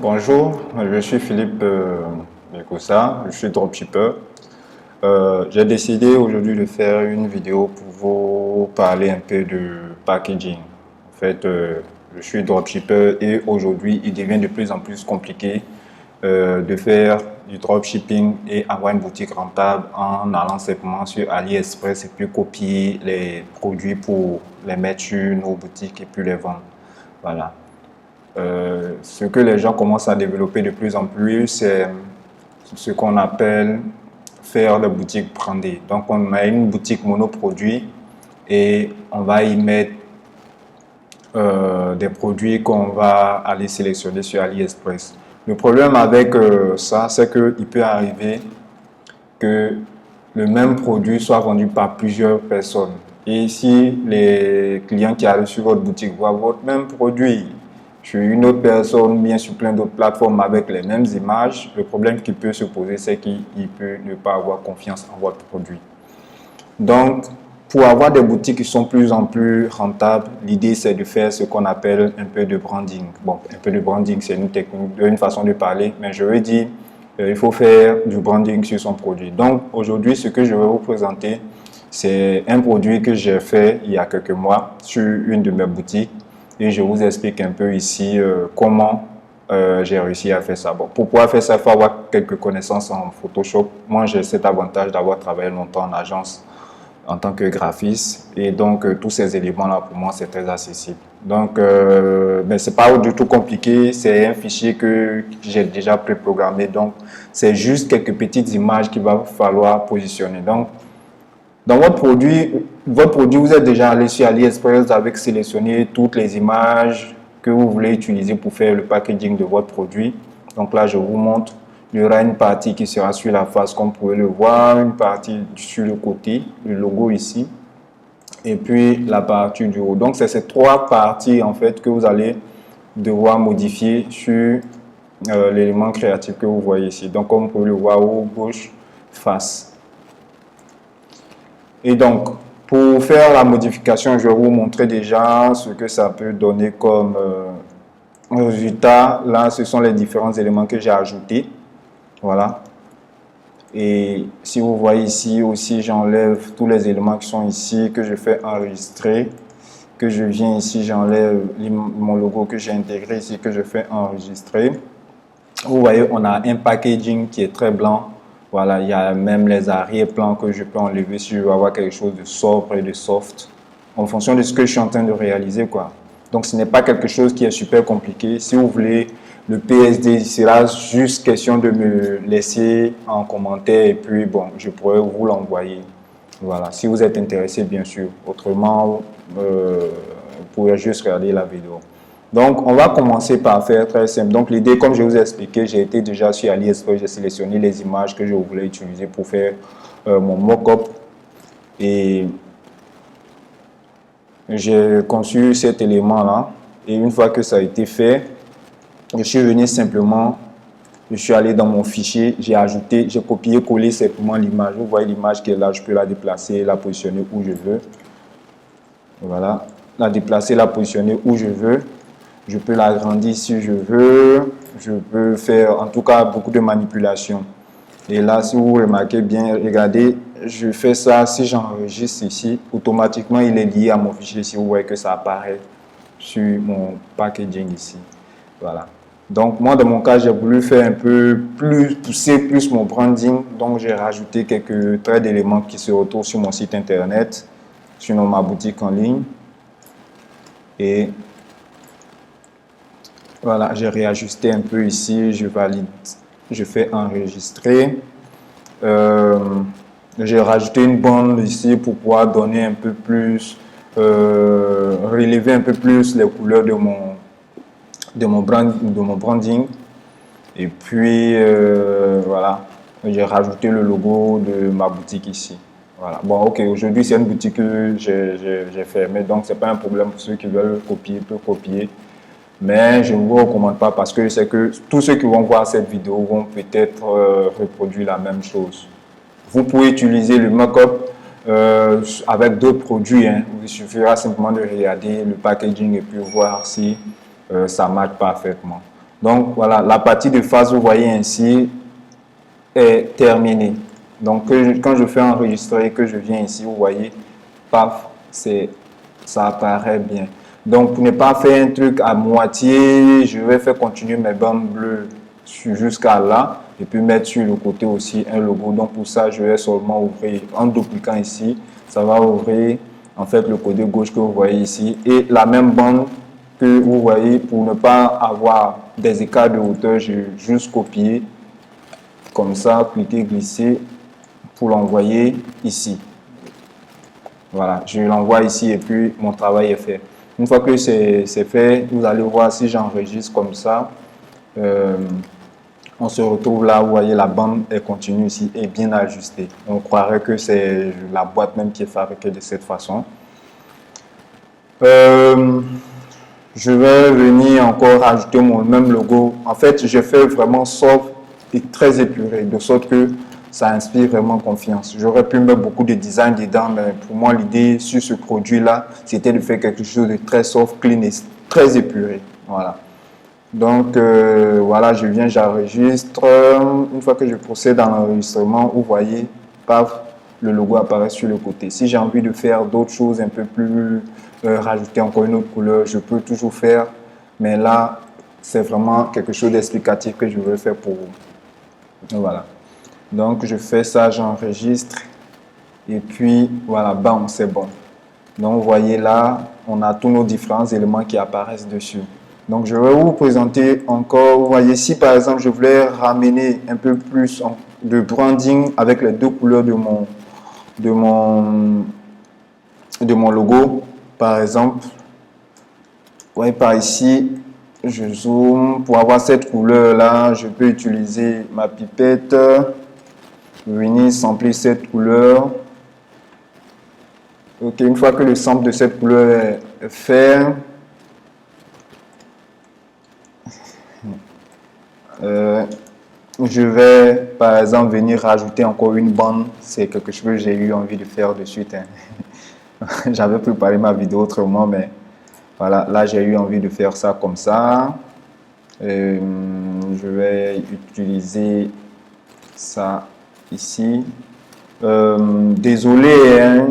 Bonjour, je suis Philippe Bekossa, je suis dropshipper. J'ai décidé aujourd'hui de faire une vidéo pour vous parler un peu de packaging. En fait, je suis dropshipper et aujourd'hui, il devient de plus en plus compliqué de faire du dropshipping et avoir une boutique rentable en allant simplement sur AliExpress et puis copier les produits pour les mettre sur nos boutiques et puis les vendre. Voilà. Ce que les gens commencent à développer de plus en plus, c'est ce qu'on appelle faire des boutiques brandées. Donc, on a une boutique monoproduit et on va y mettre des produits qu'on va aller sélectionner sur AliExpress. Le problème avec ça, c'est qu'il peut arriver que le même produit soit vendu par plusieurs personnes. Et si les clients qui arrivent sur votre boutique voient votre même produit sur une autre personne, bien sur plein d'autres plateformes avec les mêmes images, le problème qui peut se poser, c'est qu'il peut ne pas avoir confiance en votre produit. Donc, pour avoir des boutiques qui sont de plus en plus rentables, l'idée c'est de faire ce qu'on appelle un peu de branding. Bon, un peu de branding, c'est une technique, une façon de parler, mais je veux dire, il faut faire du branding sur son produit. Donc, aujourd'hui, ce que je vais vous présenter, c'est un produit que j'ai fait il y a quelques mois sur une de mes boutiques et je vous explique un peu ici comment j'ai réussi à faire ça. Bon, pour pouvoir faire ça, il faut avoir quelques connaissances en Photoshop. Moi, j'ai cet avantage d'avoir travaillé longtemps en agence en tant que graphiste et donc tous ces éléments là pour moi c'est très accessible. Donc mais c'est pas du tout compliqué, c'est un fichier que j'ai déjà préprogrammé, donc c'est juste quelques petites images qu'il va falloir positionner. Donc dans votre produit vous êtes déjà allé sur AliExpress, vous avez sélectionné toutes les images que vous voulez utiliser pour faire le packaging de votre produit. Donc là je vous montre. Il y aura une partie qui sera sur la face, comme vous pouvez le voir, une partie sur le côté, le logo ici, et puis la partie du haut. Donc, c'est ces trois parties, en fait, que vous allez devoir modifier sur l'élément créatif que vous voyez ici. Donc, comme vous pouvez le voir, haut, gauche, face. Et donc, pour faire la modification, je vais vous montrer déjà ce que ça peut donner comme résultat. Là, ce sont les différents éléments que j'ai ajoutés. Voilà. Et si vous voyez ici aussi, j'enlève tous les éléments qui sont ici, que je fais enregistrer, que je viens ici, j'enlève mon logo que j'ai intégré ici, que je fais enregistrer. Vous voyez, on a un packaging qui est très blanc. Voilà, il y a même les arrière-plans que je peux enlever si je veux avoir quelque chose de sobre et de soft, en fonction de ce que je suis en train de réaliser, quoi. Donc, ce n'est pas quelque chose qui est super compliqué. Si vous voulez le PSD, il sera juste question de me laisser en commentaire et puis, bon, je pourrais vous l'envoyer. Voilà, si vous êtes intéressé, bien sûr. Autrement, vous pouvez juste regarder la vidéo. Donc, on va commencer par faire très simple. Donc, l'idée, comme je vous ai expliqué, j'ai été déjà sur AliExpress, j'ai sélectionné les images que je voulais utiliser pour faire mon mock-up. Et j'ai conçu cet élément-là. Et une fois que ça a été fait, je suis venu simplement, je suis allé dans mon fichier, j'ai ajouté, j'ai copié-collé simplement l'image. Vous voyez l'image qui est là, je peux la déplacer, la positionner où je veux. Voilà, la déplacer, la positionner où je veux. Je peux l'agrandir si je veux. Je peux faire en tout cas beaucoup de manipulations. Et là, si vous remarquez bien, regardez, je fais ça, si j'enregistre ici, automatiquement il est lié à mon fichier. Si vous voyez que ça apparaît sur mon packaging ici. Voilà. Donc moi, dans mon cas, j'ai voulu faire un peu plus, pousser plus mon branding. Donc j'ai rajouté quelques traits d'éléments qui se retrouvent sur mon site internet, sur ma boutique en ligne. Et voilà, j'ai réajusté un peu ici, je valide, je fais enregistrer. J'ai rajouté une bande ici pour pouvoir donner un peu plus, relever un peu plus les couleurs de mon branding. Et puis, voilà, j'ai rajouté le logo de ma boutique ici. Voilà. Bon, ok, aujourd'hui, c'est une boutique que j'ai fermée, donc c'est pas un problème pour ceux qui veulent copier, peuvent copier. Mais je ne vous recommande pas parce que c'est que tous ceux qui vont voir cette vidéo vont peut-être reproduire la même chose. Vous pouvez utiliser le mock-up avec d'autres produits. Hein. Il suffira simplement de regarder le packaging et puis voir si ça marche parfaitement. Donc voilà, la partie de face, vous voyez ainsi, est terminée. Donc quand je fais enregistrer et que je viens ici, vous voyez, paf, ça apparaît bien. Donc pour ne pas faire un truc à moitié, je vais faire continuer mes bandes bleues jusqu'à là et puis mettre sur le côté aussi un logo. Donc pour ça, je vais seulement ouvrir en dupliquant ici, ça va ouvrir en fait le côté gauche que vous voyez ici et la même bande que vous voyez. Pour ne pas avoir des écarts de hauteur, j'ai juste copié comme ça, cliquer, glisser pour l'envoyer ici. Voilà, je l'envoie ici et puis mon travail est fait. Une fois que c'est fait, vous allez voir si j'enregistre comme ça. On se retrouve là, vous voyez la bande est continue ici et bien ajustée. On croirait que c'est la boîte même qui est fabriquée de cette façon. Je vais venir encore ajouter mon même logo. En fait, je fais vraiment soft et très épuré, de sorte que ça inspire vraiment confiance. J'aurais pu mettre beaucoup de design dedans, mais pour moi, l'idée sur ce produit-là, c'était de faire quelque chose de très soft, clean et très épuré. Voilà. Donc, voilà, je viens, j'enregistre. Une fois que je procède dans l'enregistrement, vous voyez, paf, le logo apparaît sur le côté. Si j'ai envie de faire d'autres choses un peu plus, rajouter encore une autre couleur, je peux toujours faire. Mais là, c'est vraiment quelque chose d'explicatif que je veux faire pour vous. Voilà. Donc, je fais ça, j'enregistre. Et puis, voilà, bam, c'est bon. Donc, vous voyez là, on a tous nos différents éléments qui apparaissent dessus. Donc, je vais vous présenter encore. Vous voyez, si par exemple, je voulais ramener un peu plus de branding avec les deux couleurs de mon logo, par exemple, vous voyez par ici, je zoome. Pour avoir cette couleur-là, je peux utiliser ma pipette, venir sampler cette couleur. Ok, une fois que le sample de cette couleur est fait, je vais par exemple venir rajouter encore une bande. C'est quelque chose que j'ai eu envie de faire de suite. J'avais préparé ma vidéo autrement, mais voilà, là j'ai eu envie de faire ça comme ça. Je vais utiliser ça ici. Désolé, hein,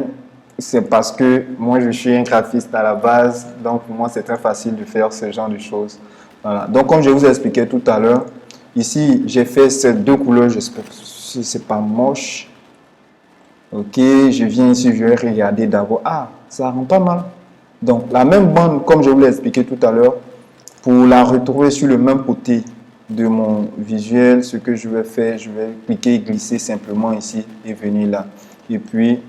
c'est parce que moi je suis un graphiste à la base, donc pour moi c'est très facile de faire ce genre de choses. Voilà. Donc comme je vous ai expliqué tout à l'heure, ici j'ai fait ces deux couleurs, j'espère que c'est pas moche. Ok, je viens ici, je vais regarder d'abord. Ah, ça rend pas mal. Donc la même bande, comme je vous l'ai expliqué tout à l'heure, pour la retrouver sur le même côté de mon visuel, ce que je vais faire, je vais cliquer, glisser simplement ici et venir là. Et puis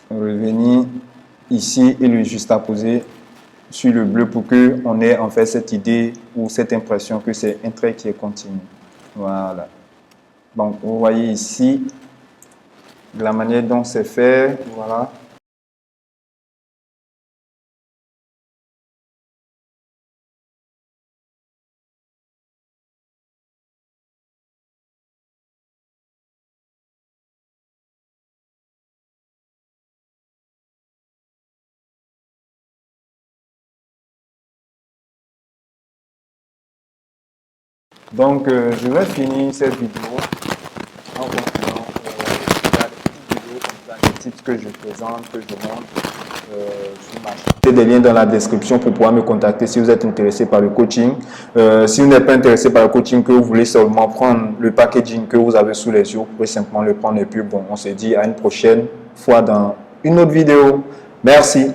revenir ici et le juxtaposer sur le bleu pour que on ait en fait cette idée ou cette impression que c'est un trait qui est continu. Voilà. Donc vous voyez ici la manière dont c'est fait. Voilà. Donc je vais finir cette vidéo en concluant des vidéos comme ça, des tips que je présente, que je montre sur ma chaîne. J'ai des liens dans la description pour pouvoir me contacter si vous êtes intéressé par le coaching. Si vous n'êtes pas intéressé par le coaching, que vous voulez seulement prendre le packaging que vous avez sous les yeux, vous pouvez simplement le prendre et puis bon, on se dit à une prochaine fois dans une autre vidéo. Merci.